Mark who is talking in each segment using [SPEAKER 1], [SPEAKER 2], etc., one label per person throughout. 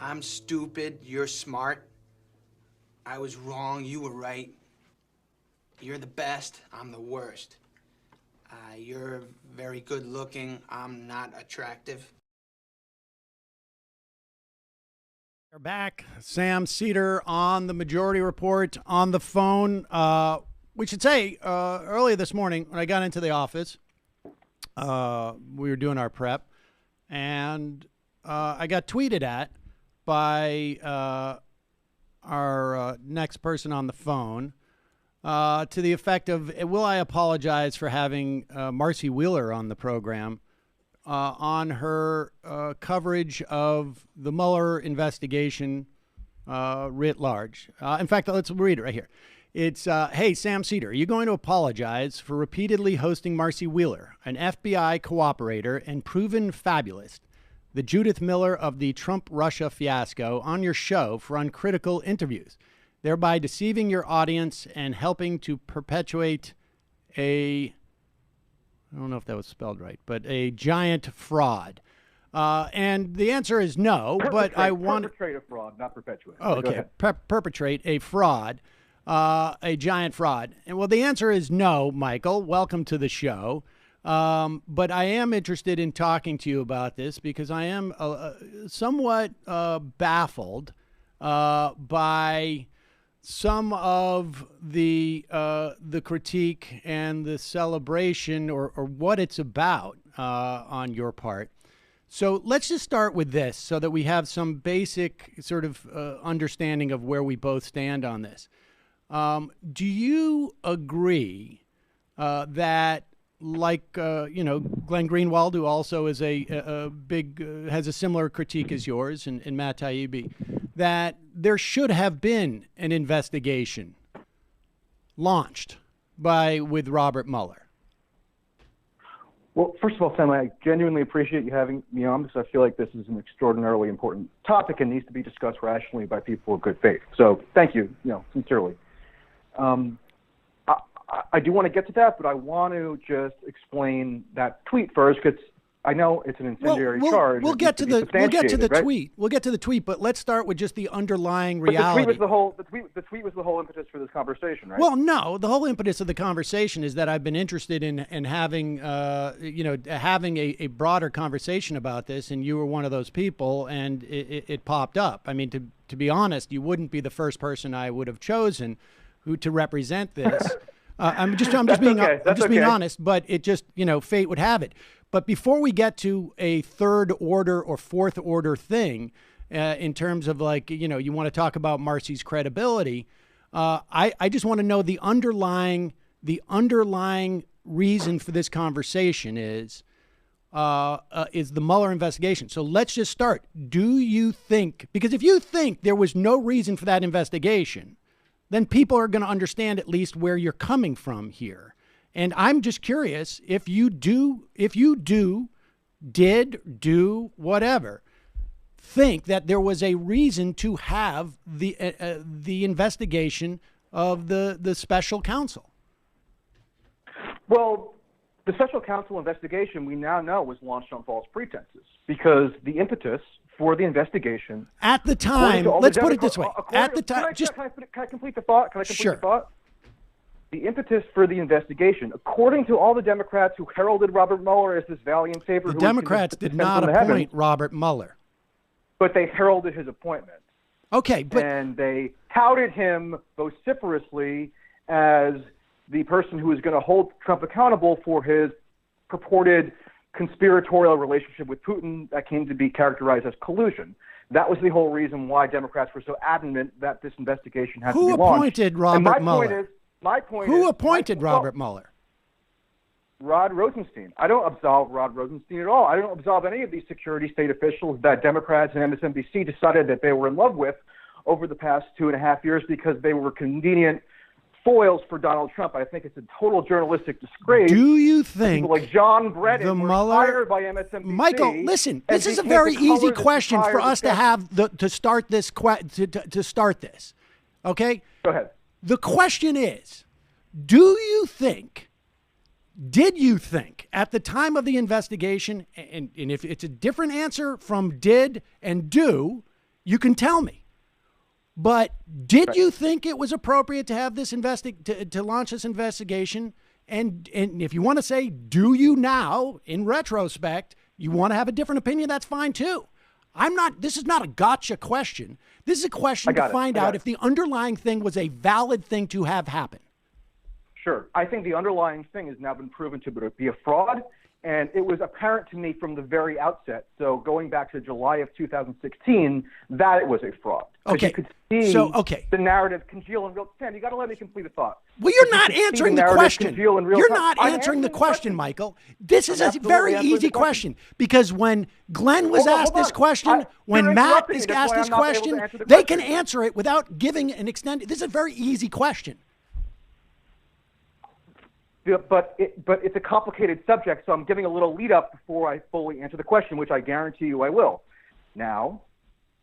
[SPEAKER 1] I'm stupid, you're smart. I was wrong, you were right. You're the best, I'm the worst. You're very good looking, I'm not attractive.
[SPEAKER 2] We're back. Sam Seder on the Majority Report on the phone. We should say earlier this morning when I got into the office, we were doing our prep, and I got tweeted at by our next person on the phone to the effect of, will I apologize for having Marcy Wheeler on the program on her coverage of the Mueller investigation writ large. In fact, let's read it right here. It's, hey, Sam Seder, are you going to apologize for repeatedly hosting Marcy Wheeler, an FBI cooperator and proven fabulist, the Judith Miller of the Trump-Russia fiasco, on your show for uncritical interviews, thereby deceiving your audience and helping to perpetuate I don't know if that was spelled right, but a giant fraud. And the answer is no, but I want to
[SPEAKER 3] perpetrate a fraud, not perpetuate.
[SPEAKER 2] Oh, okay. Perpetrate a fraud, a giant fraud. And well, the answer is no, Michael. Welcome to the show. But I am interested in talking to you about this because I am somewhat baffled by some of the critique and the celebration or what it's about on your part. So let's just start with this so that we have some basic sort of understanding of where we both stand on this. Do you agree that, like, Glenn Greenwald, who also is a big, has a similar critique as yours, and Matt Taibbi, that there should have been an investigation launched with Robert Mueller?
[SPEAKER 3] Well, first of all, Sam, I genuinely appreciate you having me on because I feel like this is an extraordinarily important topic and needs to be discussed rationally by people of good faith. So thank you, sincerely. I do want to get to that, but I want to just explain that tweet first because I know it's an incendiary charge.
[SPEAKER 2] We'll get to the tweet. We'll get to the tweet, but let's start with just the underlying reality.
[SPEAKER 3] The tweet was the whole impetus for this conversation, right?
[SPEAKER 2] Well, no, the whole impetus of the conversation is that I've been interested in having having a broader conversation about this, and you were one of those people, and it popped up. I mean, to be honest, you wouldn't be the first person I would have chosen to represent this. I'm just being honest, but it just, fate would have it. But before we get to a third order or fourth order thing, in terms of you want to talk about Marcy's credibility, I just want to know the underlying reason for this conversation is the Mueller investigation. So let's just start. Do you think, because if you think there was no reason for that investigation, then people are going to understand at least where you're coming from here. And I'm just curious if you did whatever, think that there was a reason to have the investigation of the special counsel.
[SPEAKER 3] Well, the special counsel investigation we now know was launched on false pretenses because the impetus for the investigation
[SPEAKER 2] at the time, let's put it this way, at the time,
[SPEAKER 3] can I complete the thought?
[SPEAKER 2] Sure.
[SPEAKER 3] The thought? The impetus for the investigation, according to all the Democrats who heralded Robert Mueller as this valiant savior.
[SPEAKER 2] The Democrats did not appoint Robert Mueller.
[SPEAKER 3] But they heralded his appointment.
[SPEAKER 2] Okay,
[SPEAKER 3] and they touted him vociferously as the person who was going to hold Trump accountable for his purported conspiratorial relationship with Putin that came to be characterized as collusion. That was the whole reason why Democrats were so adamant that this investigation had to be launched.
[SPEAKER 2] Who appointed Robert Mueller? Who appointed Robert Mueller?
[SPEAKER 3] Rod Rosenstein. I don't absolve Rod Rosenstein at all. I don't absolve any of these security state officials that Democrats and MSNBC decided that they were in love with over the past 2.5 years because they were convenient foils for Donald Trump. I think it's a total journalistic disgrace.
[SPEAKER 2] Do you think
[SPEAKER 3] people like John Brennan were hired by MSNBC?
[SPEAKER 2] Michael, listen, this is a very easy question for us to have to start this. Okay?
[SPEAKER 3] Go ahead.
[SPEAKER 2] The question is, did you think at the time of the investigation, and if it's a different answer from did and do, You can tell me. But did you think it was appropriate to have this to launch this investigation? And if you want to say, do you now, in retrospect, you want to have a different opinion, that's fine too. This is not a gotcha question. This is a question to find out if the underlying thing was a valid thing to have happen.
[SPEAKER 3] Sure. I think the underlying thing has now been proven to be a fraud, and it was apparent to me from the very outset. So going back to July of 2016, that it was a fraud.
[SPEAKER 2] Okay.
[SPEAKER 3] You could see the narrative congeal in real time. You got to let me complete the thought.
[SPEAKER 2] Well, you're not answering the question. You're not answering the question, Michael. This is a very easy question because when Glenn was asked this question, when Matt is asked this question, they can answer it without giving an extended. This is a very easy question.
[SPEAKER 3] But it's a complicated subject, so I'm giving a little lead up before I fully answer the question, which I guarantee you I will. Now,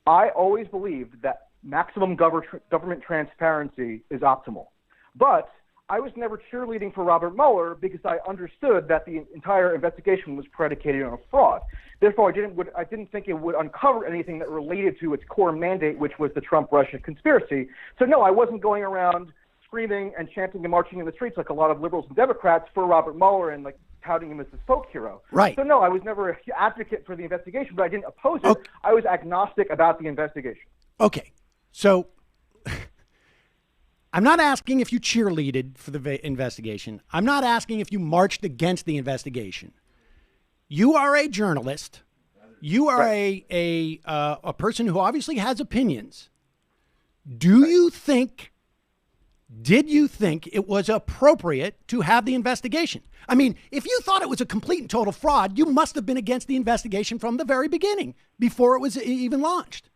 [SPEAKER 3] I always believed that maximum government transparency is optimal. But I was never cheerleading for Robert Mueller because I understood that the entire investigation was predicated on a fraud. Therefore, I didn't think it would uncover anything that related to its core mandate, which was the Trump-Russia conspiracy. So no, I wasn't going around screaming and chanting and marching in the streets like a lot of liberals and Democrats for Robert Mueller and like touting him as the folk hero.
[SPEAKER 2] Right.
[SPEAKER 3] So no, I was never an advocate for the investigation, but I didn't oppose it. Okay. I was agnostic about the investigation.
[SPEAKER 2] Okay. So I'm not asking if you cheerleaded for the investigation. I'm not asking if you marched against the investigation. You are a journalist. You are a person who obviously has opinions. Did you think it was appropriate to have the investigation? I mean, if you thought it was a complete and total fraud, you must have been against the investigation from the very beginning, before it was even launched.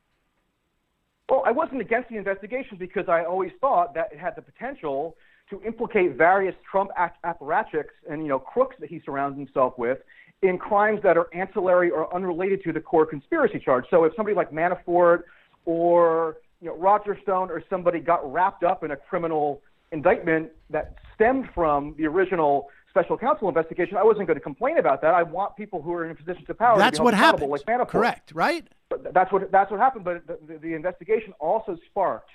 [SPEAKER 3] Well, I wasn't against the investigation because I always thought that it had the potential to implicate various Trump apparatchiks and, crooks that he surrounds himself with in crimes that are ancillary or unrelated to the core conspiracy charge. So if somebody like Manafort or Roger Stone or somebody got wrapped up in a criminal indictment that stemmed from the original special counsel investigation, I wasn't going to complain about that. I want people who are in positions of power
[SPEAKER 2] That's
[SPEAKER 3] to be
[SPEAKER 2] what
[SPEAKER 3] held accountable,
[SPEAKER 2] happened.
[SPEAKER 3] like Manafort.
[SPEAKER 2] Correct, right?
[SPEAKER 3] But that's what happened. But the investigation also sparked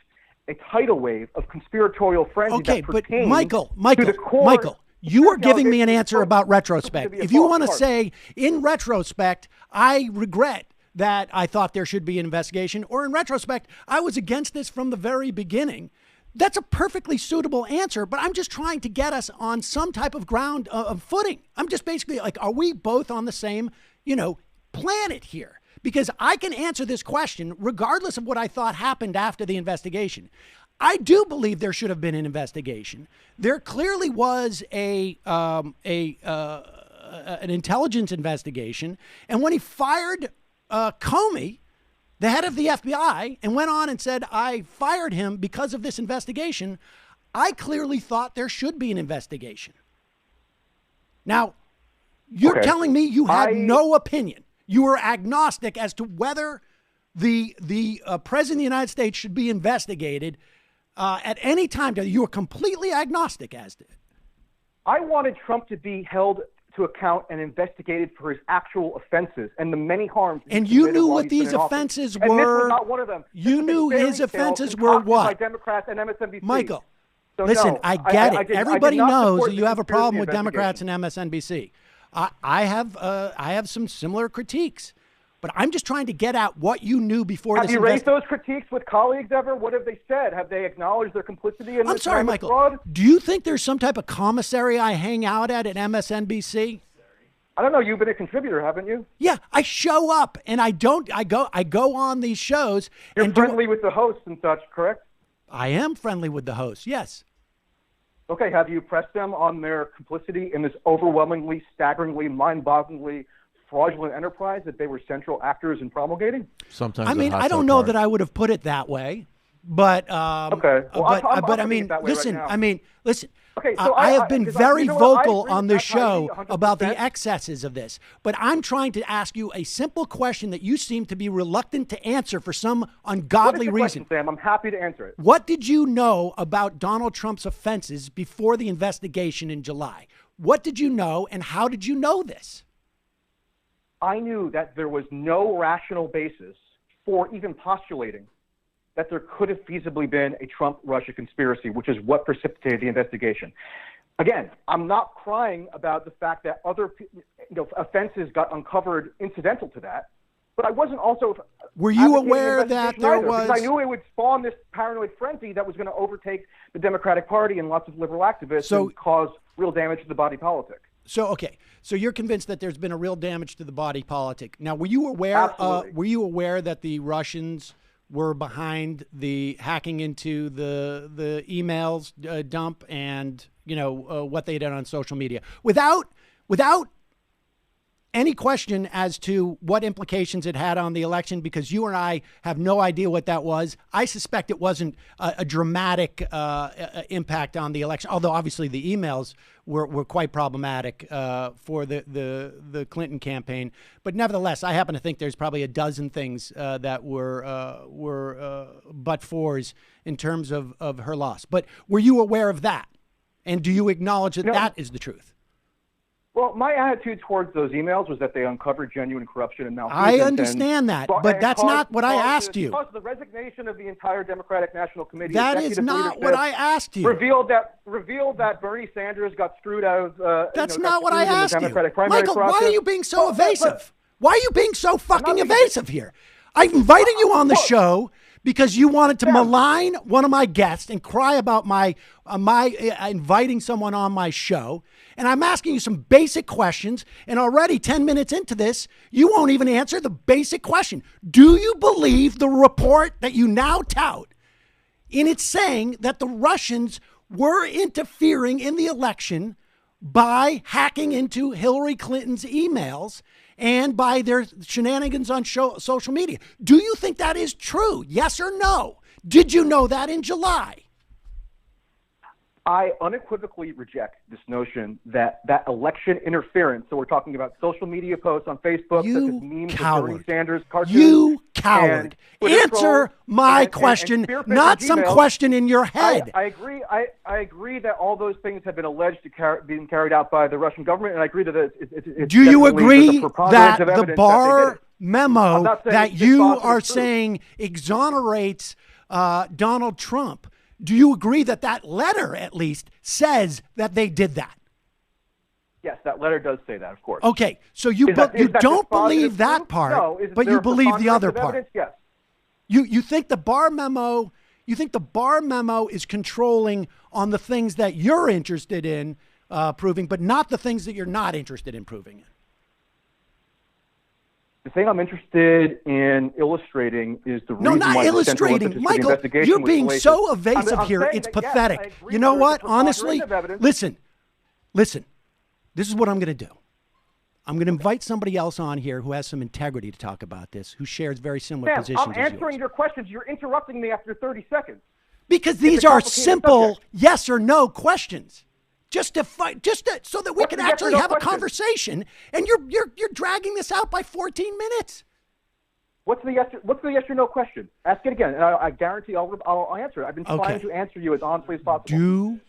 [SPEAKER 3] a tidal wave of conspiratorial frenzy that pertains to the core.
[SPEAKER 2] Michael, you are giving me an answer about retrospect. If you want to say, in retrospect, I regret that I thought there should be an investigation, or in retrospect, I was against this from the very beginning. That's a perfectly suitable answer, but I'm just trying to get us on some type of ground of footing. I'm just basically like, are we both on the same, planet here? Because I can answer this question regardless of what I thought happened after the investigation. I do believe there should have been an investigation. There clearly was an intelligence investigation, and when he fired Comey, the head of the FBI, and went on and said, I fired him because of this investigation, I clearly thought there should be an investigation. Now, you're telling me you had no opinion. You were agnostic as to whether the President of the United States should be investigated at any time. You were completely agnostic as to it.
[SPEAKER 3] I wanted Trump to be held to account and investigated for his actual offenses and the many harms.
[SPEAKER 2] And you knew what these offenses were.
[SPEAKER 3] And this was not one of them.
[SPEAKER 2] You knew his offenses were what?
[SPEAKER 3] By Democrats and MSNBC.
[SPEAKER 2] Michael,
[SPEAKER 3] so
[SPEAKER 2] listen,
[SPEAKER 3] no,
[SPEAKER 2] I get it. Everybody knows that you have a problem with
[SPEAKER 3] Democrats
[SPEAKER 2] and MSNBC. I have some similar critiques, but I'm just trying to get at what you knew before this.
[SPEAKER 3] Have you raised those critiques with colleagues ever? What have they said? Have they acknowledged their complicity in this? I'm sorry,
[SPEAKER 2] Michael.
[SPEAKER 3] Fraud?
[SPEAKER 2] Do you think there's some type of commissary I hang out at MSNBC?
[SPEAKER 3] I don't know. You've been a contributor, haven't you?
[SPEAKER 2] Yeah, I show up and I go on these shows.
[SPEAKER 3] You're friendly with the hosts and such, correct?
[SPEAKER 2] I am friendly with the hosts, yes.
[SPEAKER 3] Okay, have you pressed them on their complicity in this overwhelmingly, staggeringly, mind-bogglingly fraudulent enterprise that they were central actors in promulgating?
[SPEAKER 4] Sometimes.
[SPEAKER 2] I mean, I don't know that I would have put it that way, but
[SPEAKER 3] okay. Well,
[SPEAKER 2] but I mean, listen.
[SPEAKER 3] Right
[SPEAKER 2] I mean, listen.
[SPEAKER 3] Okay, so
[SPEAKER 2] I have been very vocal on this
[SPEAKER 3] That's
[SPEAKER 2] show
[SPEAKER 3] 100%.
[SPEAKER 2] about the excesses of this, but I'm trying to ask you a simple question that you seem to be reluctant to answer for some ungodly reason.
[SPEAKER 3] Question, Sam? I'm happy to answer it.
[SPEAKER 2] What did you know about Donald Trump's offenses before the investigation in July? What did you know, and how did you know this?
[SPEAKER 3] I knew that there was no rational basis for even postulating that there could have feasibly been a Trump-Russia conspiracy, which is what precipitated the investigation. Again, I'm not crying about the fact that other offenses got uncovered incidental to that, but I wasn't also.
[SPEAKER 2] Were you aware that there was?
[SPEAKER 3] Because I knew it would spawn this paranoid frenzy that was going to overtake the Democratic Party and lots of liberal activists and cause real damage to the body politic.
[SPEAKER 2] So, okay. So you're convinced that there's been a real damage to the body politic. Now, were you aware?
[SPEAKER 3] Absolutely.
[SPEAKER 2] Were you aware that the Russians were behind the hacking into the emails dump and what they did on social media without any question as to what implications it had on the election? Because you and I have no idea what that was. I suspect it wasn't a dramatic impact on the election, although obviously the emails were quite problematic for the Clinton campaign. But nevertheless, I happen to think there's probably a dozen things that were but-fors in terms of her loss. But were you aware of that? And do you acknowledge that that is the truth?
[SPEAKER 3] Well, my attitude towards those emails was that they uncovered genuine corruption and malfeasance.
[SPEAKER 2] I understand that, but that's not what I asked you.
[SPEAKER 3] Because the resignation of the entire Democratic National Committee.
[SPEAKER 2] That is not what I asked you.
[SPEAKER 3] Revealed that Bernie Sanders got screwed out of.
[SPEAKER 2] That's not what I asked you,
[SPEAKER 3] Michael.
[SPEAKER 2] Why are you being so evasive? Why are you being so fucking evasive here? I invited you on the show because you wanted to malign one of my guests and cry about my inviting someone on my show. And I'm asking you some basic questions, and already 10 minutes into this, you won't even answer the basic question. Do you believe the report that you now tout in it saying that the Russians were interfering in the election by hacking into Hillary Clinton's emails and by their shenanigans on social media? Do you think that is true? Yes or no? Did you know that in July?
[SPEAKER 3] I unequivocally reject this notion that election interference, so we're talking about social media posts on Facebook, such as memes of Bernie Sanders, cartoons.
[SPEAKER 2] You coward. Answer my question, not some question in your head.
[SPEAKER 3] I agree that all those things have been alleged to being carried out by the Russian government, and I agree that it's
[SPEAKER 2] Do you agree that the Barr memo that you are saying exonerates Donald Trump, do you agree that that letter at least says that they did that?
[SPEAKER 3] Yes, that letter does say that, of course.
[SPEAKER 2] Okay, so you don't believe that part,
[SPEAKER 3] no,
[SPEAKER 2] but you believe the other part.
[SPEAKER 3] Yes.
[SPEAKER 2] You think the Barr memo? You think the Barr memo is controlling on the things that you're interested in proving, but not the things that you're not interested in proving in?
[SPEAKER 3] The thing I'm interested in illustrating is the reason
[SPEAKER 2] not
[SPEAKER 3] why
[SPEAKER 2] illustrating. Michael, you're being so evasive here. It's pathetic. You know what? Honestly, listen. This is what I'm going to do. I'm going to invite somebody else on here who has some integrity to talk about this, who shares very similar positions
[SPEAKER 3] I'm answering your questions. You're interrupting me after 30 seconds.
[SPEAKER 2] Because these are simple yes or no questions. Just so that we can actually have a conversation, and you're dragging this out by 14 minutes.
[SPEAKER 3] What's the yes or no question? Ask it again, and I guarantee I'll answer it. I've been trying to answer you as honestly as possible.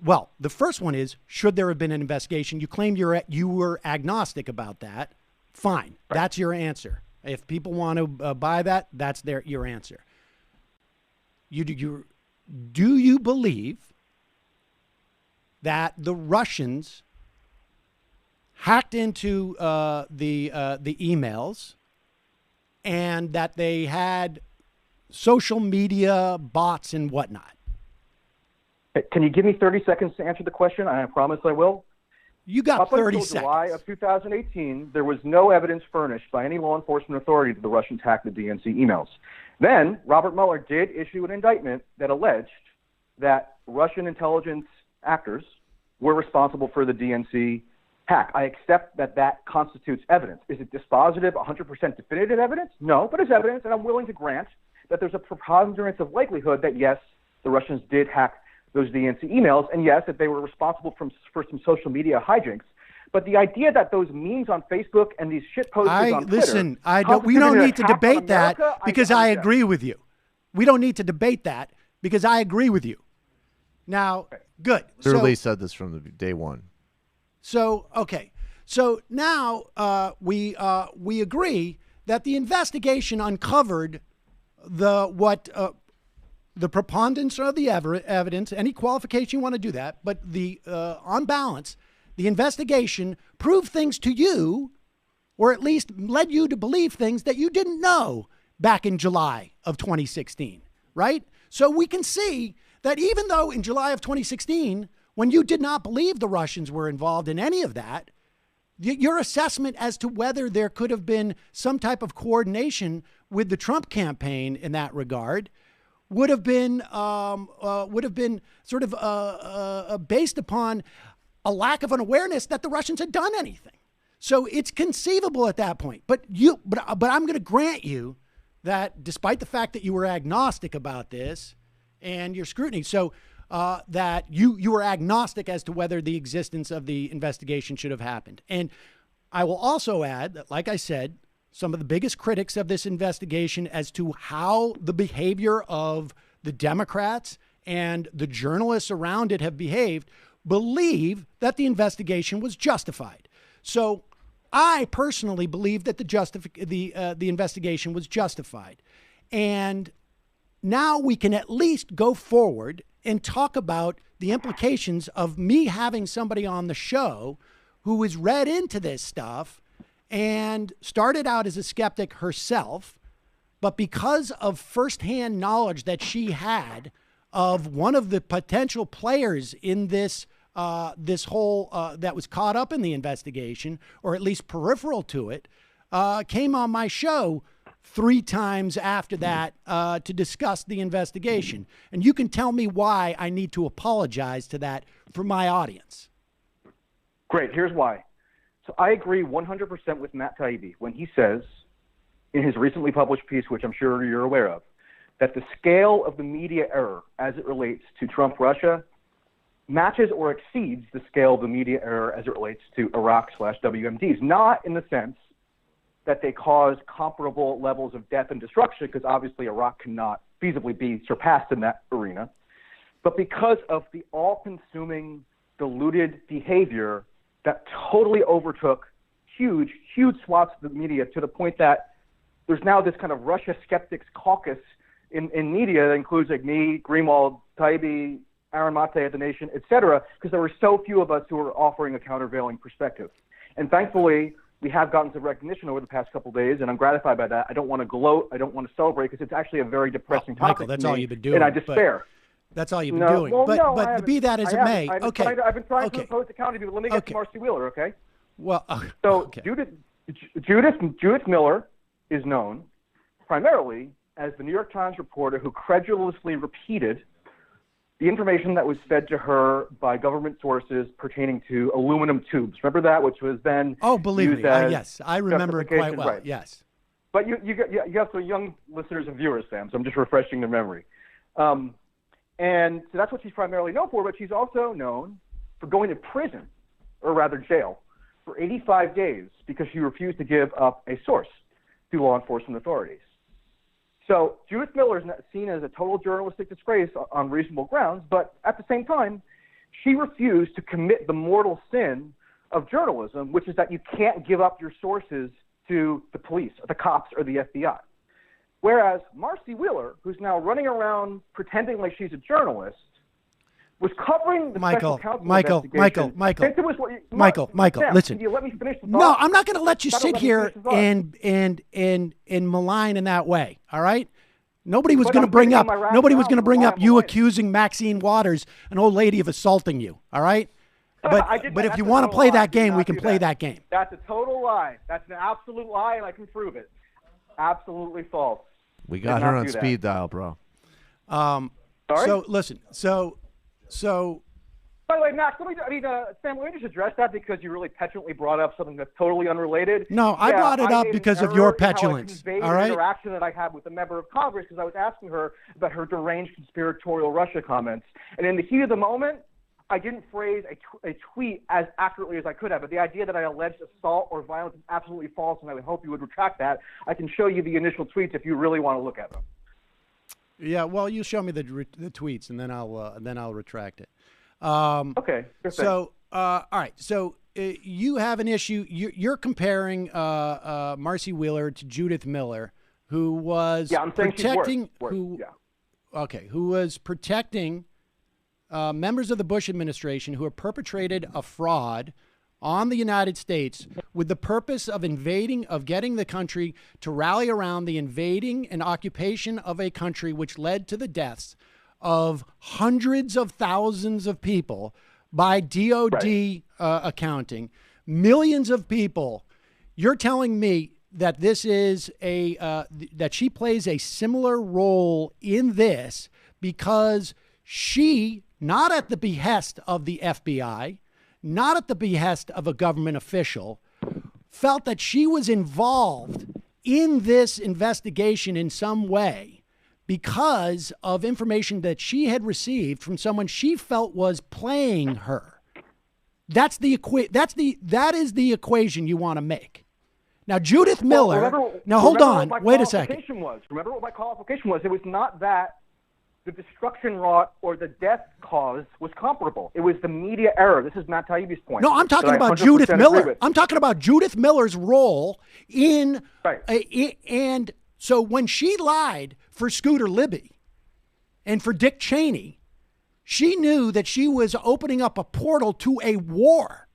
[SPEAKER 2] Well, the first one is, should there have been an investigation? You claim you were agnostic about that. Fine, right. That's your answer. If people want to buy that, that's your answer. Do you believe that the Russians hacked into the emails and that they had social media bots and whatnot?
[SPEAKER 3] Can you give me 30 seconds to answer the question? I promise I will.
[SPEAKER 2] You got 30 seconds.
[SPEAKER 3] Up until July of 2018, there was no evidence furnished by any law enforcement authority that the Russians hacked the DNC emails. Then Robert Mueller did issue an indictment that alleged that Russian intelligence actors were responsible for the DNC hack. I accept that constitutes evidence. Is it dispositive, 100% definitive evidence? No, but it's evidence, and I'm willing to grant that there's a preponderance of likelihood that, yes, the Russians did hack those DNC emails, and yes, that they were responsible for some social media hijinks. But the idea that those memes on Facebook and these shit posts on Twitter...
[SPEAKER 2] We don't need to debate that because I agree with you. We don't need to debate that because I agree with you. Now, good.
[SPEAKER 4] Literally said this from the day one.
[SPEAKER 2] So, okay. So now we agree that the investigation uncovered the preponderance of the evidence, any qualification you want to do that, but on balance, the investigation proved things to you, or at least led you to believe things that you didn't know back in July of 2016, right? So we can see that even though in July of 2016, when you did not believe the Russians were involved in any of that, your assessment as to whether there could have been some type of coordination with the Trump campaign in that regard would have been sort of based upon a lack of an awareness that the Russians had done anything. So it's conceivable at that point. But I'm going to grant you that despite the fact that you were agnostic about this and your scrutiny, so that you were agnostic as to whether the existence of the investigation should have happened. And I will also add that, like I said, some of the biggest critics of this investigation as to how the behavior of the Democrats and the journalists around it have behaved believe that the investigation was justified. So I personally believe that the investigation was justified. And now we can at least go forward and talk about the implications of me having somebody on the show who is read into this stuff and started out as a skeptic herself, but because of firsthand knowledge that she had of one of the potential players in this whole that was caught up in the investigation, or at least peripheral to it, came on my show 3 times after that to discuss the investigation. And you can tell me why I need to apologize to that for my audience.
[SPEAKER 3] Great. Here's why. So I agree 100% with Matt Taibbi when he says in his recently published piece, which I'm sure you're aware of, that the scale of the media error as it relates to Trump-Russia matches or exceeds the scale of the media error as it relates to Iraq/WMDs, not in the sense that they cause comparable levels of death and destruction, because obviously Iraq cannot feasibly be surpassed in that arena, but because of the all-consuming, diluted behavior that totally overtook huge swaths of the media, to the point that there's now this kind of Russia skeptics caucus in media that includes like me, Greenwald, Taibbi, Aaron Mate at The Nation, et cetera, because there were so few of us who were offering a countervailing perspective. And thankfully, we have gotten some recognition over the past couple of days, and I'm gratified by that. I don't want to gloat. I don't want to celebrate, because it's actually a very depressing topic.
[SPEAKER 2] Michael, that's all you've been doing.
[SPEAKER 3] And I despair.
[SPEAKER 2] That's all you've been doing.
[SPEAKER 3] Well,
[SPEAKER 2] but be that as it may.
[SPEAKER 3] I've been trying to oppose accountability, but let me get to Marcy Wheeler, okay?
[SPEAKER 2] Well,
[SPEAKER 3] so Judith Miller is known primarily as the New York Times reporter who credulously repeated the information that was fed to her by government sources pertaining to aluminum tubes. Remember that, which was then
[SPEAKER 2] believe
[SPEAKER 3] used
[SPEAKER 2] me,
[SPEAKER 3] as
[SPEAKER 2] yes, I remember it quite well.
[SPEAKER 3] Right.
[SPEAKER 2] Yes,
[SPEAKER 3] but you have some young listeners and viewers, Sam. So I'm just refreshing their memory. And so that's what she's primarily known for. But she's also known for going to prison, or rather jail, for 85 days because she refused to give up a source to law enforcement authorities. So Judith Miller is seen as a total journalistic disgrace on reasonable grounds, but at the same time, she refused to commit the mortal sin of journalism, which is that you can't give up your sources to the police, or the cops, or the FBI. Whereas Marcy Wheeler, who's now running around pretending like she's a journalist, was covering the special counsel investigation. Michael,
[SPEAKER 2] Sam, listen.
[SPEAKER 3] Can you let me finish the thought?
[SPEAKER 2] No, I'm not going to let you sit here and malign in that way. All right. Nobody was going to bring up you accusing Maxine Waters, an old lady, of assaulting you. All right. But if you want to play that game, we can play that game.
[SPEAKER 3] That's a total lie. That's an absolute lie, and I can prove it. Absolutely false.
[SPEAKER 4] We got her on speed dial, bro.
[SPEAKER 3] Sorry?
[SPEAKER 2] So listen. So.
[SPEAKER 3] By the way, Max, Sam, let me just address that, because you really petulantly brought up something that's totally unrelated.
[SPEAKER 2] No, I brought it up because of your petulance.
[SPEAKER 3] All right. Interaction that I had with a member of Congress, because I was asking her about her deranged conspiratorial Russia comments, and in the heat of the moment, I didn't phrase a tweet as accurately as I could have. But the idea that I alleged assault or violence is absolutely false, and I would hope you would retract that. I can show you the initial tweets if you really want to look at them.
[SPEAKER 2] Yeah, well, you show me the tweets, and then I'll retract it.
[SPEAKER 3] Okay.
[SPEAKER 2] So, all right. So you have an issue. You're comparing Marcy Wheeler to Judith Miller, who was protecting who was protecting members of the Bush administration who have perpetrated a fraud on the United States with the purpose of getting the country to rally around the invading and occupation of a country, which led to the deaths of hundreds of thousands of people by DOD accounting, millions of people. You're telling me that this is that she plays a similar role in this because she, not at the behest of the FBI, not at the behest of a government official, felt that she was involved in this investigation in some way because of information that she had received from someone she felt was playing her. That is the equation you want to make. Now, Judith Miller. Hold on. Wait a second.
[SPEAKER 3] Remember what my qualification was? It was not that the destruction wrought or the death caused was comparable. It was the media error. This is Matt Taibbi's point.
[SPEAKER 2] No, I'm talking about Judith Miller. I'm talking about Judith Miller's role in, and so when she lied for Scooter Libby and for Dick Cheney, she knew that she was opening up a portal to a war.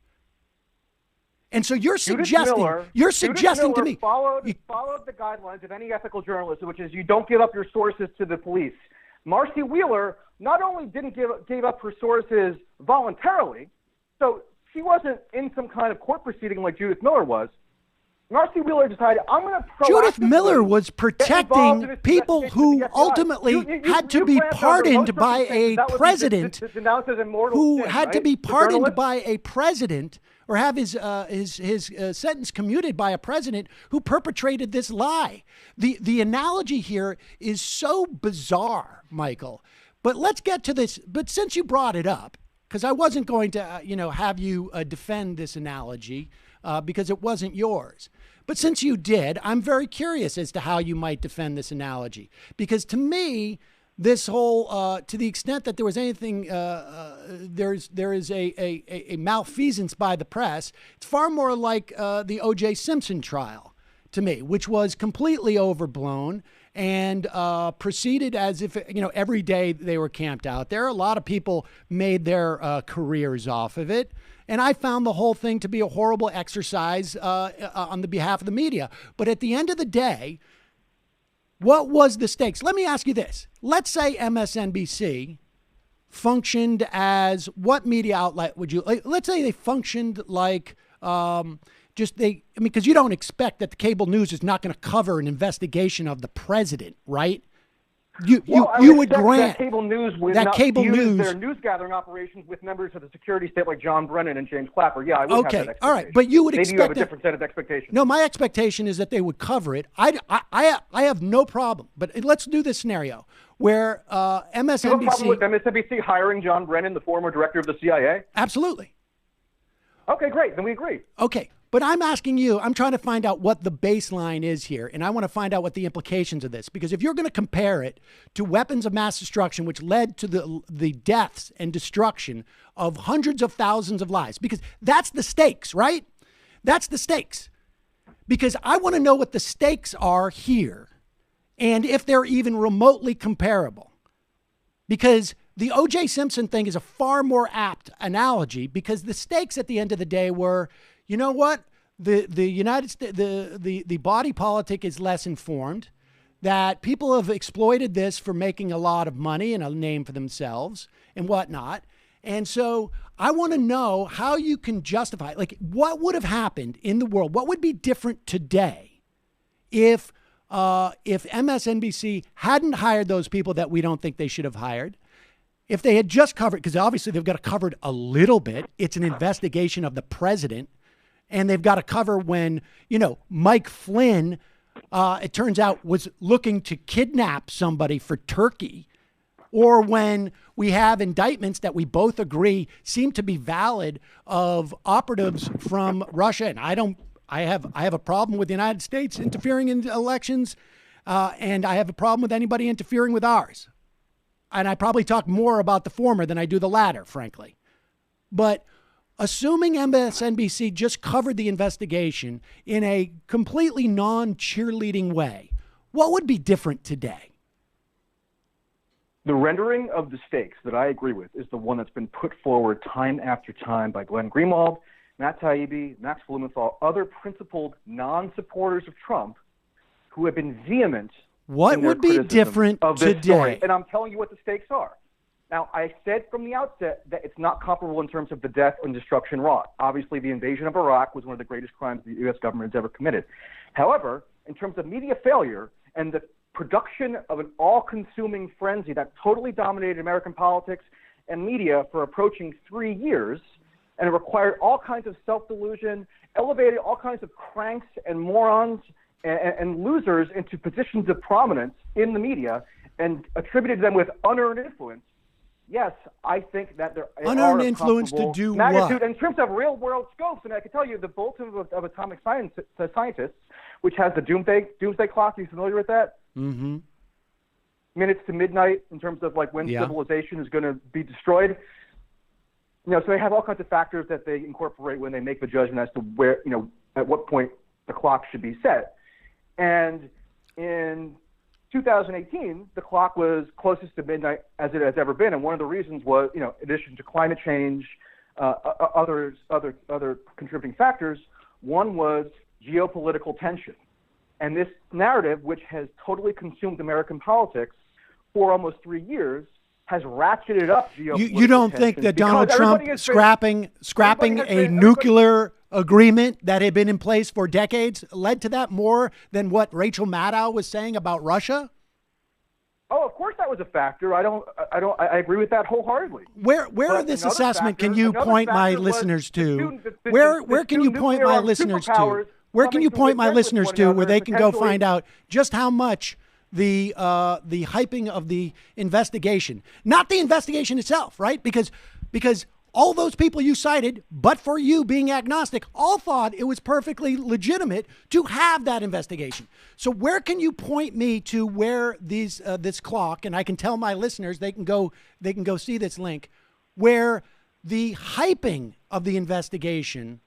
[SPEAKER 2] And so you're suggesting to me
[SPEAKER 3] followed the guidelines of any ethical journalist, which is you don't give up your sources to the police. Marcy Wheeler not only didn't give up her sources voluntarily, so she wasn't in some kind of court proceeding like Judith Miller was. Marcy Wheeler decided, I'm going to
[SPEAKER 2] Judith Miller was protecting people who ultimately had to be pardoned by a president who had to be pardoned by a president or have his sentence commuted by a president who perpetrated this lie. The analogy here is so bizarre, Michael. But let's get to this. But since you brought it up, because I wasn't going to, have you defend this analogy because it wasn't yours. But since you did, I'm very curious as to how you might defend this analogy. Because to me, this whole, to the extent that there was anything, there is a malfeasance by the press, it's far more like the O.J. Simpson trial to me, which was completely overblown and proceeded as if, every day they were camped out there. A lot of people made their careers off of it. And I found the whole thing to be a horrible exercise on the behalf of the media. But at the end of the day, what was the stakes? Let me ask you this. Let's say MSNBC functioned as what media outlet would you, let's say they functioned like because you don't expect that the cable news is not going to cover an investigation of the president, right? You would grant
[SPEAKER 3] that cable news would not use their news gathering operations with members of the security state like John Brennan and James Clapper. Yeah, I would have that expectation.
[SPEAKER 2] All right, but you would
[SPEAKER 3] Maybe
[SPEAKER 2] expect
[SPEAKER 3] you have a different set of expectations.
[SPEAKER 2] No, my expectation is that they would cover it. I have no problem. But let's do this scenario where MSNBC.
[SPEAKER 3] You have a problem with MSNBC hiring John Brennan, the former director of the CIA?
[SPEAKER 2] Absolutely.
[SPEAKER 3] Okay, great. Then we agree.
[SPEAKER 2] Okay. But I'm asking you, I'm trying to find out what the baseline is here, and I want to find out what the implications of this, because if you're going to compare it to weapons of mass destruction, which led to the deaths and destruction of hundreds of thousands of lives, because that's the stakes, right? That's the stakes. Because I want to know what the stakes are here, and if they're even remotely comparable. Because the O.J. Simpson thing is a far more apt analogy, because the stakes at the end of the day were, you know what? The United States, the body politic is less informed, that people have exploited this for making a lot of money and a name for themselves and whatnot. And so I want to know how you can justify, like, what would have happened in the world? What would be different today if MSNBC hadn't hired those people that we don't think they should have hired? If they had just covered, because obviously they've got to cover it a little bit. It's an investigation of the president. And they've got to cover when, Mike Flynn, it turns out, was looking to kidnap somebody for Turkey. Or when we have indictments that we both agree seem to be valid of operatives from Russia. And I have a problem with the United States interfering in elections. And I have a problem with anybody interfering with ours. And I probably talk more about the former than I do the latter, frankly. But assuming MSNBC just covered the investigation in a completely non-cheerleading way, what would be different today?
[SPEAKER 3] The rendering of the stakes that I agree with is the one that's been put forward time after time by Glenn Greenwald, Matt Taibbi, Max Blumenthal, other principled non-supporters of Trump who have been vehement.
[SPEAKER 2] What would be different today?
[SPEAKER 3] Story. And I'm telling you what the stakes are. Now, I said from the outset that it's not comparable in terms of the death and destruction wrought. Obviously, the invasion of Iraq was one of the greatest crimes the U.S. government has ever committed. However, in terms of media failure and the production of an all-consuming frenzy that totally dominated American politics and media for approaching 3 years, and it required all kinds of self-delusion, elevated all kinds of cranks and morons and losers into positions of prominence in the media and attributed them with unearned influence. Yes, I think that there
[SPEAKER 2] unearned influence to do
[SPEAKER 3] magnitude.
[SPEAKER 2] what?
[SPEAKER 3] In terms of real-world scopes, and I can tell you the Bulletin of Atomic Scientists, which has the doomsday clock. Are you familiar with that?
[SPEAKER 2] Mm-hmm.
[SPEAKER 3] Minutes to midnight in terms of like when civilization is going to be destroyed. So they have all kinds of factors that they incorporate when they make the judgment as to where, at what point the clock should be set. And in 2018, the clock was closest to midnight as it has ever been, and one of the reasons was, in addition to climate change, other contributing factors, one was geopolitical tension. And this narrative, which has totally consumed American politics for almost 3 years, has ratcheted up geopolitical
[SPEAKER 2] You don't think that Donald Trump scrapping a nuclear agreement that had been in place for decades led to that more than what Rachel Maddow was saying about Russia?
[SPEAKER 3] Oh, of course that was a factor. I agree with that wholeheartedly.
[SPEAKER 2] Where in this assessment can you point my listeners to? Where can you point my listeners to? Where can you point my listeners to where they can go find out just how much the hyping of the investigation, not the investigation itself, right? Because all those people you cited, but for you being agnostic, all thought it was perfectly legitimate to have that investigation. So where can you point me to where this clock, and I can tell my listeners they can go see this link, where the hyping of the investigation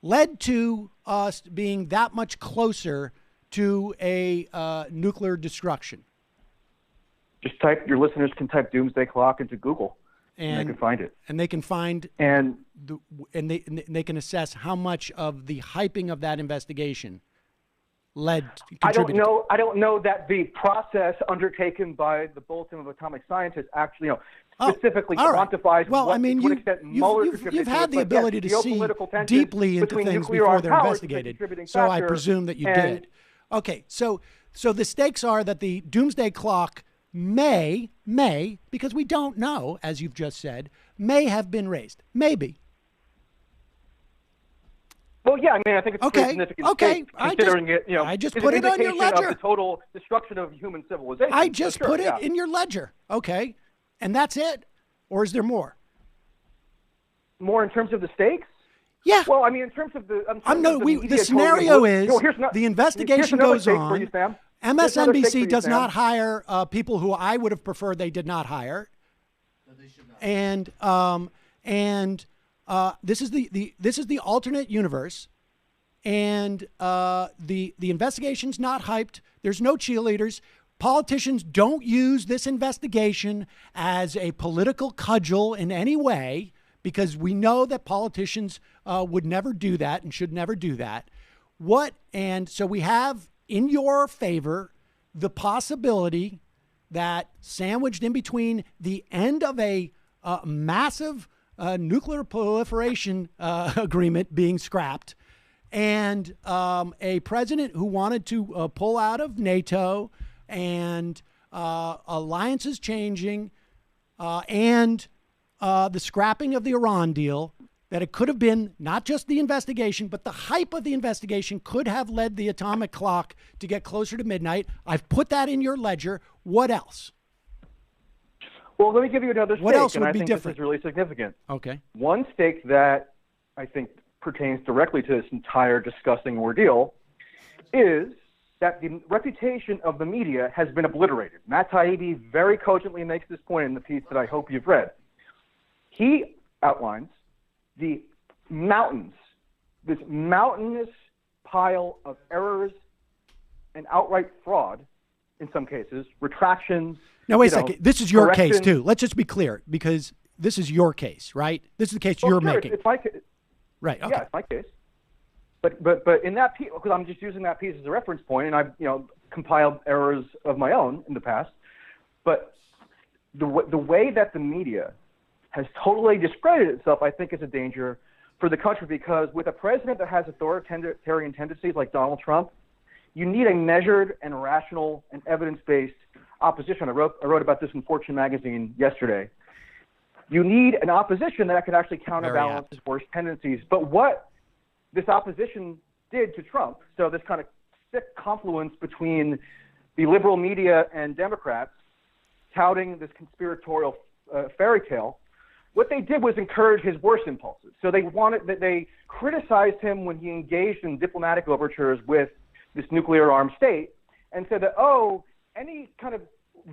[SPEAKER 2] led to us being that much closer to a nuclear destruction?
[SPEAKER 3] Just your listeners can type doomsday clock into Google. And they can find it.
[SPEAKER 2] And they can find
[SPEAKER 3] and
[SPEAKER 2] they can assess how much of the hyping of that investigation contributed.
[SPEAKER 3] I don't know that the process undertaken by the Bulletin of Atomic Scientists actually, specifically quantifies.
[SPEAKER 2] Well, I mean, you've had the ability to see deeply into things before they're investigated. So I presume that you did. Okay, so the stakes are that the doomsday clock may, because we don't know, as you've just said, may have been raised. Maybe.
[SPEAKER 3] Well, yeah, I mean, I think it's a pretty significant stake, considering
[SPEAKER 2] I just put it on your ledger.
[SPEAKER 3] Of the total destruction of human civilization.
[SPEAKER 2] I just put it in your ledger. Okay. And that's it? Or is there more?
[SPEAKER 3] More in terms of the stakes?
[SPEAKER 2] Yeah.
[SPEAKER 3] Well, I mean, in terms of the...
[SPEAKER 2] the scenario is the investigation goes on. MSNBC does not hire people who I would have preferred they did not hire. No, they should not. And this is the alternate universe, and the investigation's not hyped. There's no cheerleaders. Politicians don't use this investigation as a political cudgel in any way, because we know that politicians would never do that and should never do that. And so we have in your favor the possibility that sandwiched in between the end of a massive nuclear proliferation agreement being scrapped and a president who wanted to pull out of NATO and alliances changing and the scrapping of the Iran deal, that it could have been not just the investigation, but the hype of the investigation could have led the atomic clock to get closer to midnight. I've put that in your ledger. What else?
[SPEAKER 3] Well, let me give you another stake,
[SPEAKER 2] what else would
[SPEAKER 3] and I
[SPEAKER 2] be
[SPEAKER 3] think
[SPEAKER 2] different?
[SPEAKER 3] This is really significant.
[SPEAKER 2] Okay.
[SPEAKER 3] One stake that I think pertains directly to this entire disgusting ordeal is that the reputation of the media has been obliterated. Matt Taibbi very cogently makes this point in the piece that I hope you've read. He outlines the this mountainous pile of errors and outright fraud in some cases, retractions.
[SPEAKER 2] Now, wait a second. This is your case, too. Let's just be clear, because this is your case, right? This is the case you're making.
[SPEAKER 3] It's my case.
[SPEAKER 2] Right, okay.
[SPEAKER 3] Yeah, it's my case. But in that piece, because I'm just using that piece as a reference point, and I've compiled errors of my own in the past. But the way that the media has totally discredited itself, I think, is a danger for the country, because with a president that has authoritarian tendencies like Donald Trump, you need a measured and rational and evidence-based opposition. I wrote about this in Fortune magazine yesterday. You need an opposition that can actually counterbalance his worst tendencies. But what this opposition did to Trump, so this kind of sick confluence between the liberal media and Democrats touting this conspiratorial fairy tale, what they did was encourage his worst impulses. So they criticized him when he engaged in diplomatic overtures with this nuclear-armed state, and said that, any kind of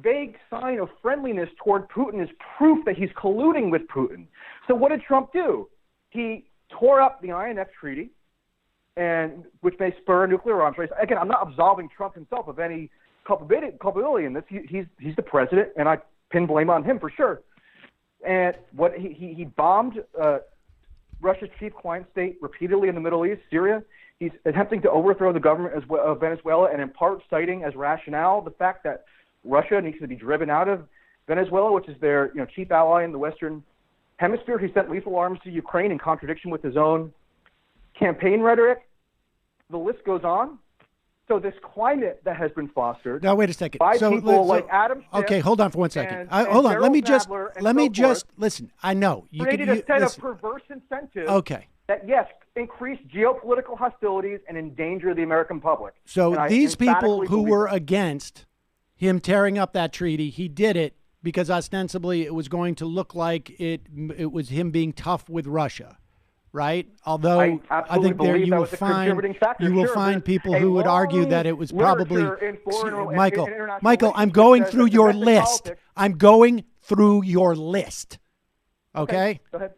[SPEAKER 3] vague sign of friendliness toward Putin is proof that he's colluding with Putin. So what did Trump do? He tore up the INF Treaty, which may spur a nuclear arms race. Again, I'm not absolving Trump himself of any culpability in this. He's the president, and I pin blame on him for sure. And what he bombed Russia's chief client state repeatedly in the Middle East, Syria. He's attempting to overthrow the government of Venezuela, and in part citing as rationale the fact that Russia needs to be driven out of Venezuela, which is their chief ally in the Western Hemisphere. He sent lethal arms to Ukraine in contradiction with his own campaign rhetoric. The list goes on. So this climate that has been fostered.
[SPEAKER 2] Now wait a second.
[SPEAKER 3] By people like Adam Schiff.
[SPEAKER 2] Okay, hold on for 1 second.
[SPEAKER 3] And
[SPEAKER 2] hold on. Let me
[SPEAKER 3] Gerald
[SPEAKER 2] just listen. I know
[SPEAKER 3] you created a set of perverse incentives.
[SPEAKER 2] Okay.
[SPEAKER 3] That increase geopolitical hostilities and endanger the American public.
[SPEAKER 2] So these people who were against him tearing up that treaty, he did it because ostensibly it was going to look like it was him being tough with Russia, right? Although I think there you will find people who would argue that it was probably Michael. I'm going through your list. I'm going through your list. Okay?
[SPEAKER 3] Go ahead.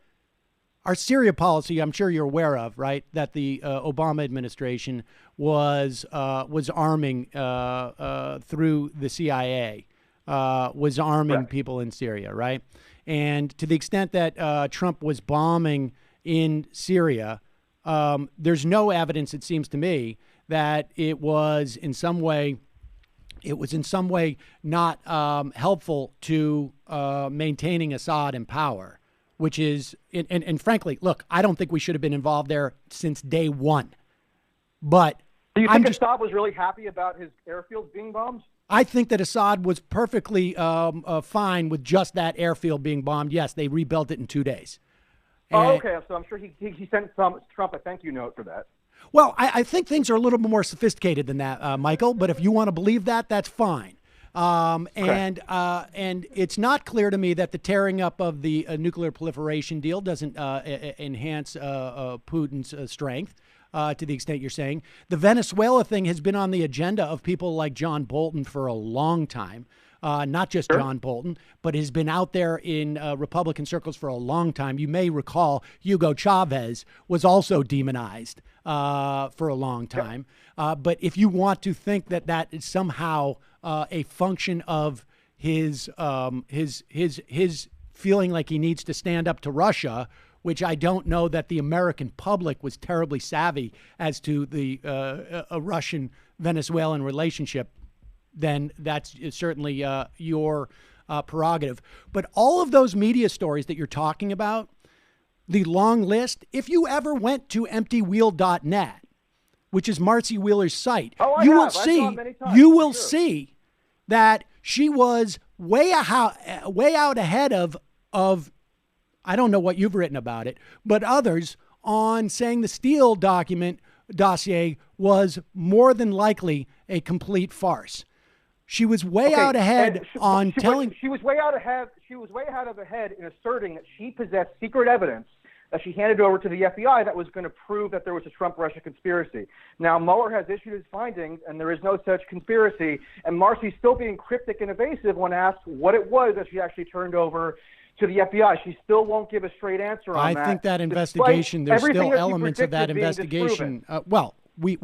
[SPEAKER 2] Our Syria policy, I'm sure you're aware of, right? That the Obama administration was arming through the CIA, was arming people in Syria, right? And to the extent that Trump was bombing in Syria, there's no evidence, it seems to me, that it was in some way not helpful to maintaining Assad in power. Which is, and frankly, look, I don't think we should have been involved there since day one. But
[SPEAKER 3] do you think Assad was really happy about his airfields being bombed?
[SPEAKER 2] I think that Assad was perfectly fine with just that airfield being bombed. Yes, they rebuilt it in 2 days.
[SPEAKER 3] Okay. So I'm sure he sent Trump a thank you note for that.
[SPEAKER 2] Well, I think things are a little bit more sophisticated than that, Michael. But if you want to believe that, that's fine. And it's not clear to me that the tearing up of the nuclear proliferation deal doesn't enhance Putin's strength to the extent you're saying. The Venezuela thing has been on the agenda of people like John Bolton for a long time. Not just John Bolton, but has been out there in Republican circles for a long time. You may recall Hugo Chavez was also demonized for a long time. But if you want to think that that is somehow a function of his feeling like he needs to stand up to Russia, which I don't know that the American public was terribly savvy as to the Russian-Venezuelan relationship, then that's certainly your prerogative. But all of those media stories that you're talking about, the long list, if you ever went to emptywheel.net, which is Marcy Wheeler's site, you will see that she was way out ahead of I don't know what you've written about it, but others on saying the Steele dossier was more than likely a complete farce. She was way out ahead She was way out ahead in asserting that she possessed secret evidence
[SPEAKER 3] that she handed over to the FBI that was going to prove that there was a Trump-Russia conspiracy. Now, Mueller has issued his findings, and there is no such conspiracy, and Marcy's still being cryptic and evasive when asked what it was that she actually turned over to the FBI. She still won't give a straight answer on that.
[SPEAKER 2] I think that investigation, there's still elements of that investigation. We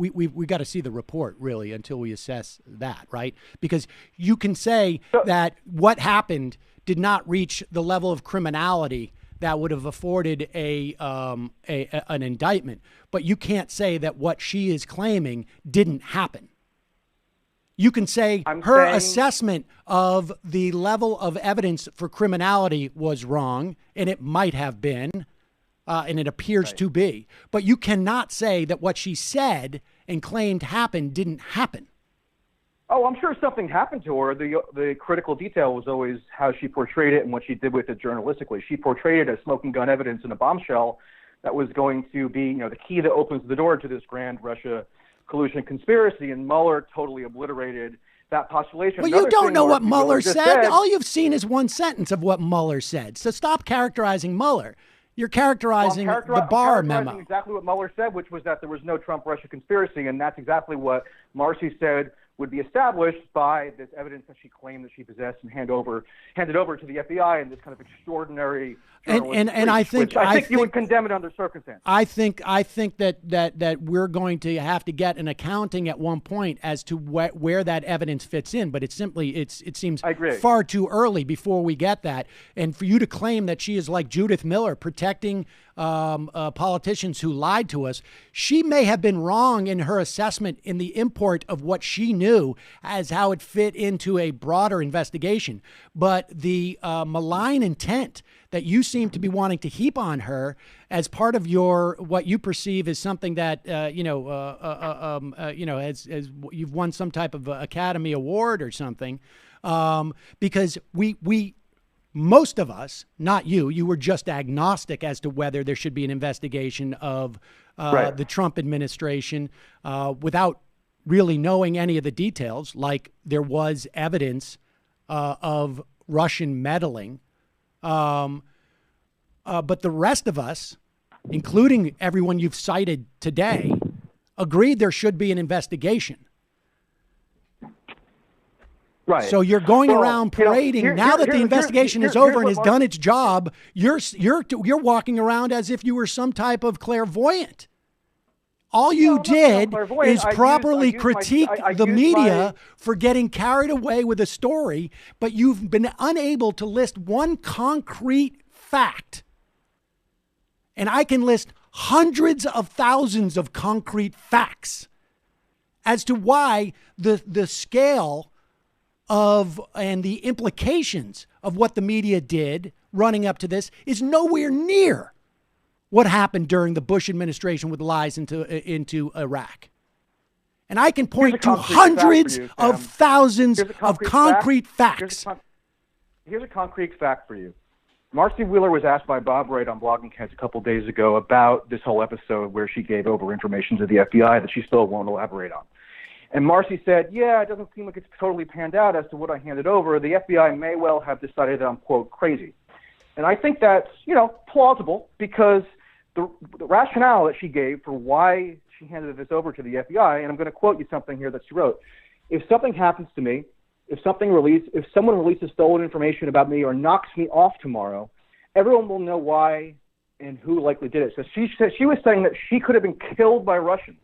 [SPEAKER 2] got to see the report, really, until we assess that, right? Because you can say that what happened did not reach the level of criminality that would have afforded an indictment, but you can't say that what she is claiming didn't happen. You can say her assessment of the level of evidence for criminality was wrong, and it might have been, and it appears to be. But you cannot say that what she said and claimed happened didn't happen.
[SPEAKER 3] Oh, I'm sure something happened to her. The critical detail was always how she portrayed it and what she did with it journalistically. She portrayed it as smoking gun evidence in a bombshell that was going to be, the key that opens the door to this grand Russia collusion conspiracy, and Mueller totally obliterated that postulation.
[SPEAKER 2] Well, you don't know what Mueller said. All you've seen is one sentence of what Mueller said. So stop characterizing Mueller. You're characterizing the Barr memo.
[SPEAKER 3] Exactly what Mueller said, which was that there was no Trump-Russia conspiracy, and that's exactly what Marcy said would be established by this evidence that she claimed that she possessed and handed over to the FBI in this kind of extraordinary
[SPEAKER 2] and I think
[SPEAKER 3] you would condemn it under circumstances.
[SPEAKER 2] I think that we're going to have to get an accounting at one point as to where that evidence fits in, but it seems far too early before we get that. And for you to claim that she is like Judith Miller protecting politicians who lied to us, she may have been wrong in her assessment in the import of what she knew as how it fit into a broader investigation. But the malign intent that you seem to be wanting to heap on her as part of what you perceive as something that as you've won some type of Academy Award or something, because we most of us, not you were just agnostic as to whether there should be an investigation of the Trump administration without really knowing any of the details, like there was evidence of Russian meddling. But the rest of us, including everyone you've cited today, agreed there should be an investigation.
[SPEAKER 3] Right.
[SPEAKER 2] So you're going around parading now that the investigation is over and has done its job. You're walking around as if you were some type of clairvoyant. All you did is properly critique the media for getting carried away with a story, but you've been unable to list one concrete fact. And I can list hundreds of thousands of concrete facts as to why the scale of and the implications of what the media did running up to this is nowhere near what happened during the Bush administration with lies into Iraq. And I can point to hundreds of thousands of concrete facts.
[SPEAKER 3] Here's a concrete fact for you. Marcy Wheeler was asked by Bob Wright on Blogging Heads a couple days ago about this whole episode where she gave over information to the FBI that she still won't elaborate on. And Marcy said, yeah, it doesn't seem like it's totally panned out as to what I handed over. The FBI may well have decided that I'm, quote, crazy. And I think that's, plausible because the rationale that she gave for why she handed this over to the FBI, and I'm going to quote you something here that she wrote. If something happens to me, if someone releases stolen information about me or knocks me off tomorrow, everyone will know why and who likely did it. So she was saying that she could have been killed by Russians.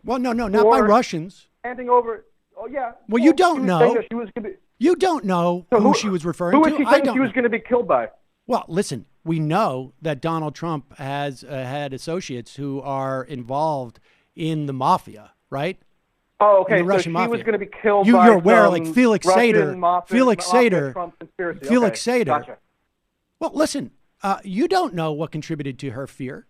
[SPEAKER 2] Well, no, not by Russians.
[SPEAKER 3] Handing over. Oh, yeah.
[SPEAKER 2] Well, you don't know. You don't know who she was referring to.
[SPEAKER 3] Who was she saying she was going to be killed by?
[SPEAKER 2] Well, listen, we know that Donald Trump has had associates who are involved in the mafia, right?
[SPEAKER 3] Oh, okay.
[SPEAKER 2] In the Russian
[SPEAKER 3] so she
[SPEAKER 2] mafia.
[SPEAKER 3] was going to be killed by
[SPEAKER 2] you're aware, like Felix
[SPEAKER 3] Russian
[SPEAKER 2] Seder. Felix Seder. Felix Seder.
[SPEAKER 3] Gotcha.
[SPEAKER 2] Well, listen, you don't know what contributed to her fear.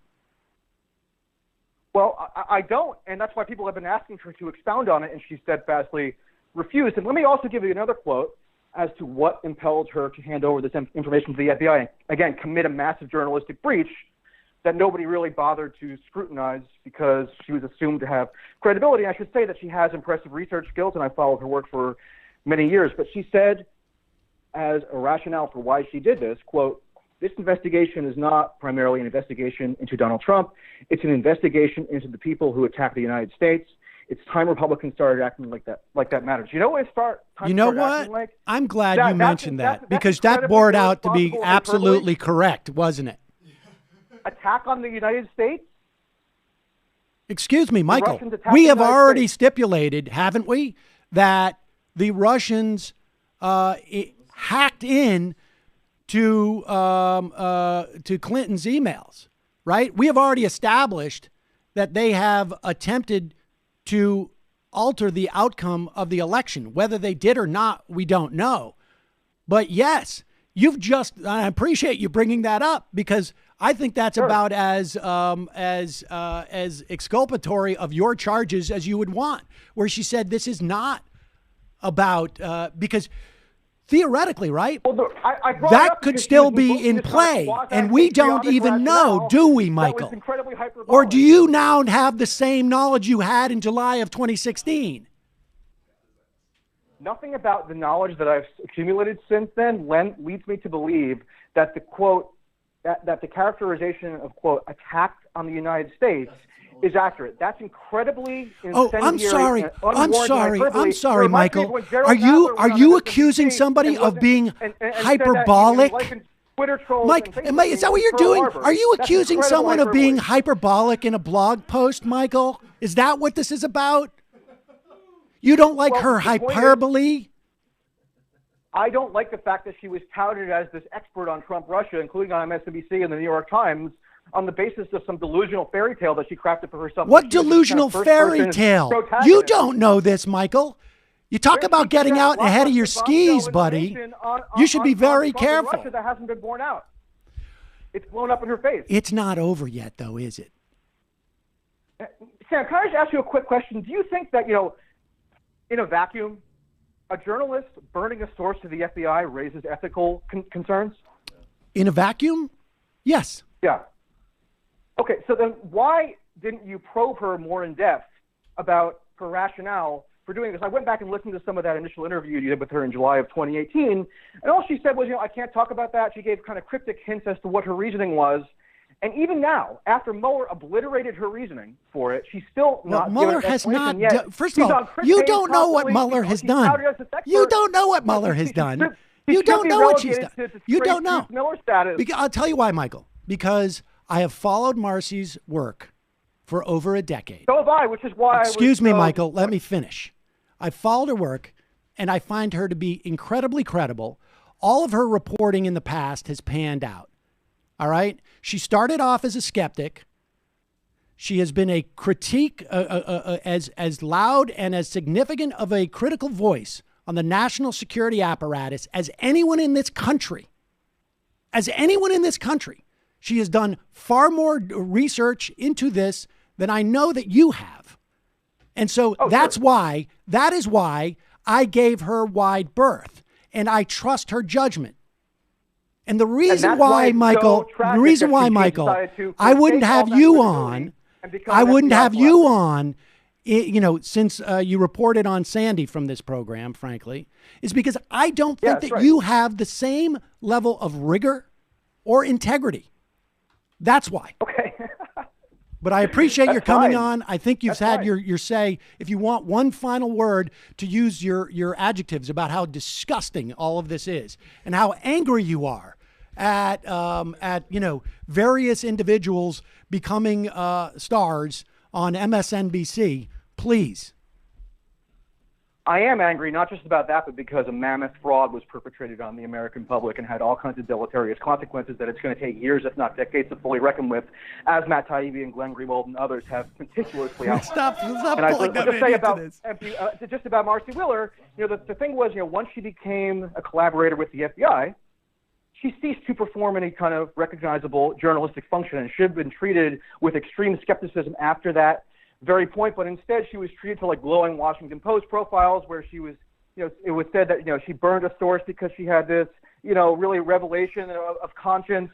[SPEAKER 3] Well, I don't, and that's why people have been asking her to expound on it, and she steadfastly refused. And let me also give you another quote as to what impelled her to hand over this information to the FBI and, again, commit a massive journalistic breach that nobody really bothered to scrutinize because she was assumed to have credibility. I should say that she has impressive research skills, and I followed her work for many years. But she said, as a rationale for why she did this, quote, this investigation is not primarily an investigation into Donald Trump. It's an investigation into the people who attacked the United States. It's time Republicans started acting like that matters. You know what?
[SPEAKER 2] Like? I'm glad you mentioned that because that bore out to be absolutely correct, wasn't it?
[SPEAKER 3] Attack on the United States?
[SPEAKER 2] Excuse me, Michael. We have already stipulated, haven't we, that the Russians hacked in to Clinton's emails, right? We have already established that they have attempted to alter the outcome of the election. Whether they did or not, we don't know. But yes, I appreciate you bringing that up because I think that's about as exculpatory of your charges as you would want, where she said this is not about, because theoretically, right, that could still be in play, and we don't even know, do we, Michael? Or do you now have the same knowledge you had in July of 2016?
[SPEAKER 3] Nothing about the knowledge that I've accumulated since then leads me to believe that the quote, that the characterization of, quote, attacked on the United States is accurate. That's incredibly incendiary.
[SPEAKER 2] I'm sorry, Michael. Are you accusing somebody of being hyperbolic? Mike, is that what you're doing? Are you accusing someone of being hyperbolic in a blog post, Michael? Is that what this is about? You don't like her hyperbole?
[SPEAKER 3] I don't like the fact that she was touted as this expert on Trump-Russia, including on MSNBC and the New York Times, on the basis of some delusional fairy tale that she crafted for herself.
[SPEAKER 2] What delusional fairy tale? You don't know this, Michael. You talk about getting out ahead of your skis, buddy. You should be very careful.
[SPEAKER 3] Russia that hasn't been borne out. It's blown up in her face.
[SPEAKER 2] It's not over yet, though, is it?
[SPEAKER 3] Sam, can I just ask you a quick question? Do you think that, in a vacuum, a journalist burning a source to the FBI raises ethical concerns?
[SPEAKER 2] In a vacuum? Yes.
[SPEAKER 3] Yeah. Okay, so then why didn't you probe her more in depth about her rationale for doing this? I went back and listened to some of that initial interview you did with her in July of 2018, and all she said was, I can't talk about that. She gave kind of cryptic hints as to what her reasoning was. And even now, after Mueller obliterated her reasoning for it, she's still not.
[SPEAKER 2] Mueller has not. First of all, you don't know what Mueller has done. You don't know what Mueller has done. You don't know what she's done. You don't know. I'll tell you why, Michael. Because I have followed Marcy's work for over a decade.
[SPEAKER 3] So have I, which is why.
[SPEAKER 2] Excuse me, Michael. Let me finish. I've followed her work, and I find her to be incredibly credible. All of her reporting in the past has panned out. All right. She started off as a skeptic. She has been a critique, as loud and as significant of a critical voice on the national security apparatus as anyone in this country. As anyone in this country. She has done far more research into this than I know that you have. And so that is why I gave her wide berth, and I trust her judgment. And the reason why, Michael, I wouldn't have you on, since you reported on Sandy from this program, frankly, is because I don't think that you have the same level of rigor or integrity. That's why.
[SPEAKER 3] Okay.
[SPEAKER 2] But I appreciate your coming on. I think you've had your say. If you want one final word to use your adjectives about how disgusting all of this is and how angry you are at various individuals becoming stars on MSNBC, please.
[SPEAKER 3] I am angry, not just about that, but because a mammoth fraud was perpetrated on the American public and had all kinds of deleterious consequences that it's going to take years, if not decades, to fully reckon with, as Matt Taibbi and Glenn Greenwald and others have meticulously outlined.
[SPEAKER 2] Stop pulling them into this.
[SPEAKER 3] Just about Marcy Wheeler, the thing was, once she became a collaborator with the FBI, she ceased to perform any kind of recognizable journalistic function and should have been treated with extreme skepticism after that very point, but instead she was treated to like glowing Washington Post profiles where she was, it was said that, she burned a source because she had this, really revelation of conscience.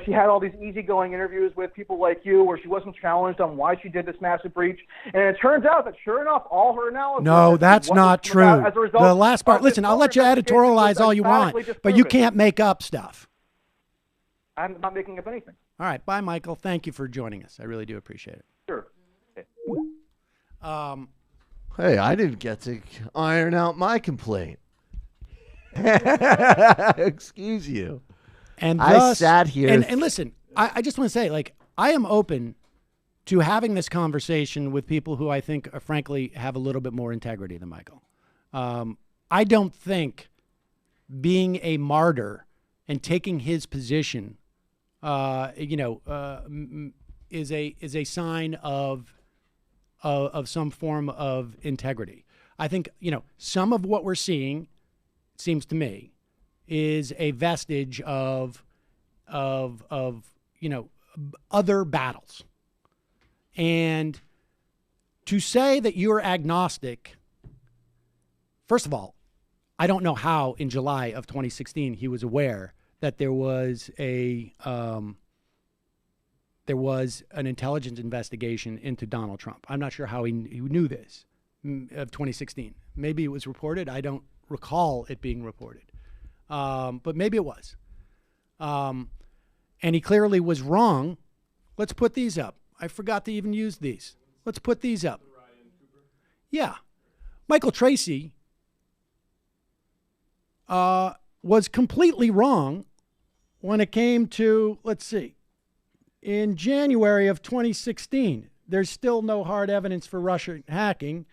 [SPEAKER 3] She had all these easygoing interviews with people like you where she wasn't challenged on why she did this massive breach. And it turns out that sure enough, all her analysis.
[SPEAKER 2] No, that's not true. The last part, listen, I'll let you editorialize all you want, but you can't make up stuff.
[SPEAKER 3] I'm not making up anything.
[SPEAKER 2] All right. Bye, Michael. Thank you for joining us. I really do appreciate it.
[SPEAKER 3] Sure. Okay.
[SPEAKER 4] Hey, I didn't get to iron out my complaint. Excuse you.
[SPEAKER 2] And
[SPEAKER 4] I sat here.
[SPEAKER 2] And listen, I just want to say, like, I am open to having this conversation with people who I think, frankly, have a little bit more integrity than Michael. I don't think being a martyr and taking his position, is a sign of some form of integrity. I think, some of what we're seeing, it seems to me, is a vestige of other battles. And to say that you're agnostic, first of all, I don't know how in July of 2016 he was aware that there was an intelligence investigation into Donald Trump. I'm not sure how he knew this of 2016. Maybe it was reported. I don't recall it being reported. But maybe it was. And he clearly was wrong. Let's put these up. I forgot to even use these. Let's put these up. Yeah. Michael Tracey was completely wrong when it came to, let's see, in January of 2016, there's still no hard evidence for Russian hacking.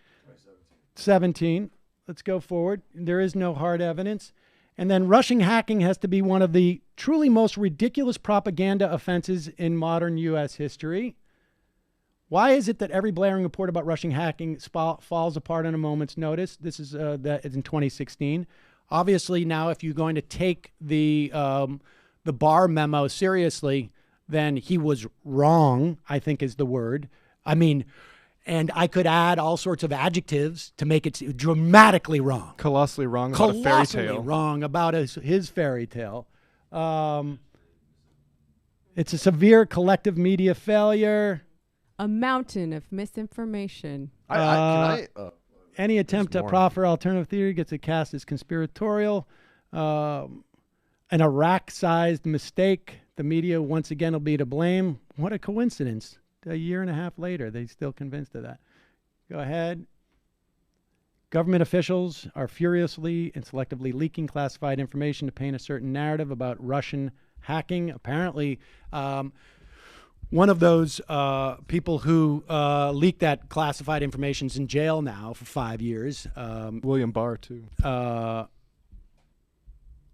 [SPEAKER 2] 17. Let's go forward. There is no hard evidence. And then Russian hacking has to be one of the truly most ridiculous propaganda offenses in modern U.S. history. Why is it that every blaring report about Russian hacking falls apart on a moment's notice? This is that in 2016. Obviously, now if you're going to take the Barr memo seriously, then he was wrong, I think is the word. I mean, and I could add all sorts of adjectives to make it dramatically wrong.
[SPEAKER 5] Colossally wrong about a fairy tale.
[SPEAKER 2] Colossally wrong about his fairy tale. It's a severe collective media failure.
[SPEAKER 6] A mountain of misinformation.
[SPEAKER 2] Any attempt to proffer alternative theory gets a cast as conspiratorial. An Iraq-sized mistake. The media once again will be to blame. What a coincidence. A year and a half later, they're still convinced of that. Go ahead. Government officials are furiously and selectively leaking classified information to paint a certain narrative about Russian hacking. Apparently, one of those people who leaked that classified information is in jail now for 5 years.
[SPEAKER 5] William Barr, too.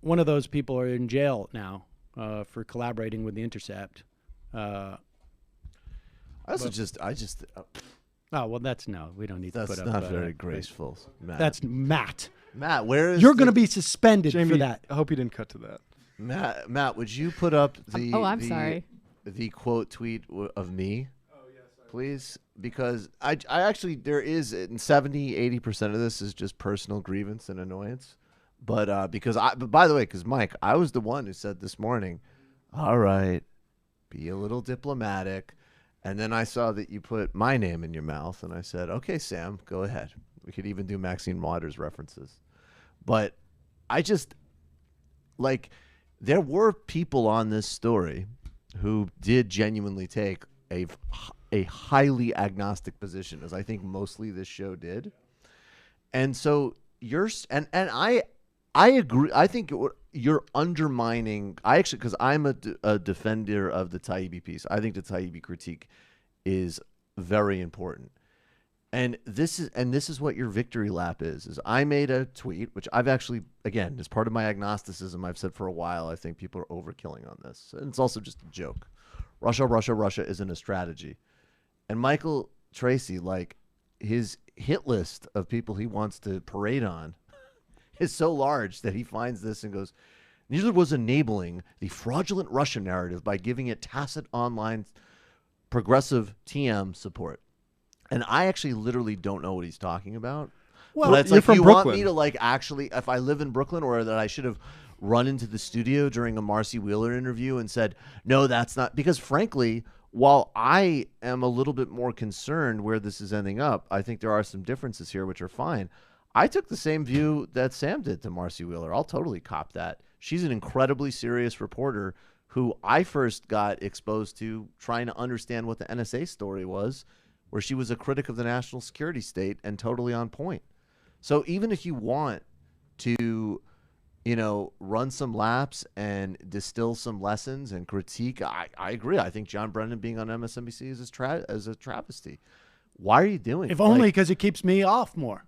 [SPEAKER 2] One of those people are in jail now for collaborating with The Intercept. Oh, well, that's no. We don't need to put up.
[SPEAKER 4] That's not very graceful, Matt.
[SPEAKER 2] That's Matt.
[SPEAKER 4] Matt, where is
[SPEAKER 2] You're going to be suspended
[SPEAKER 5] Jamie,
[SPEAKER 2] for that.
[SPEAKER 5] I hope you didn't cut to that.
[SPEAKER 4] Matt, would you put up
[SPEAKER 6] I'm sorry.
[SPEAKER 4] The quote tweet of me? Oh, yes. Please? Because I actually, there is 70-80% of this is just personal grievance and annoyance. But by the way, because Mike, I was the one who said this morning, all right, be a little diplomatic. And then I saw that you put my name in your mouth, and I said, okay, Sam, go ahead. We could even do Maxine Waters references. But I just, there were people on this story who did genuinely take a highly agnostic position, as I think mostly this show did. And so I agree. I think you're undermining. Because I'm a defender of the Taibbi piece. I think the Taibbi critique is very important. And this is what your victory lap is I made a tweet, which I've actually, again, as part of my agnosticism, I've said for a while, I think people are overkilling on this. And it's also just a joke. Russia isn't a strategy. And Michael Tracey, his hit list of people he wants to parade on is so large that he finds this and goes, neither was enabling the fraudulent Russia narrative by giving it tacit online progressive TM support. And I actually literally don't know what he's talking about.
[SPEAKER 2] Well,
[SPEAKER 4] but it's
[SPEAKER 5] you're from
[SPEAKER 4] you
[SPEAKER 5] Brooklyn.
[SPEAKER 4] Want me to actually, if I live in Brooklyn, or that I should have run into the studio during a Marcy Wheeler interview and said, no, that's not, because frankly, while I am a little bit more concerned where this is ending up, I think there are some differences here which are fine. I took the same view that Sam did to Marcy Wheeler. I'll totally cop that. She's an incredibly serious reporter who I first got exposed to trying to understand what the NSA story was, where she was a critic of the national security state and totally on point. So even if you want to, run some laps and distill some lessons and critique, I agree. I think John Brennan being on MSNBC is a travesty. Why are you doing it?
[SPEAKER 2] If only because it keeps me off more.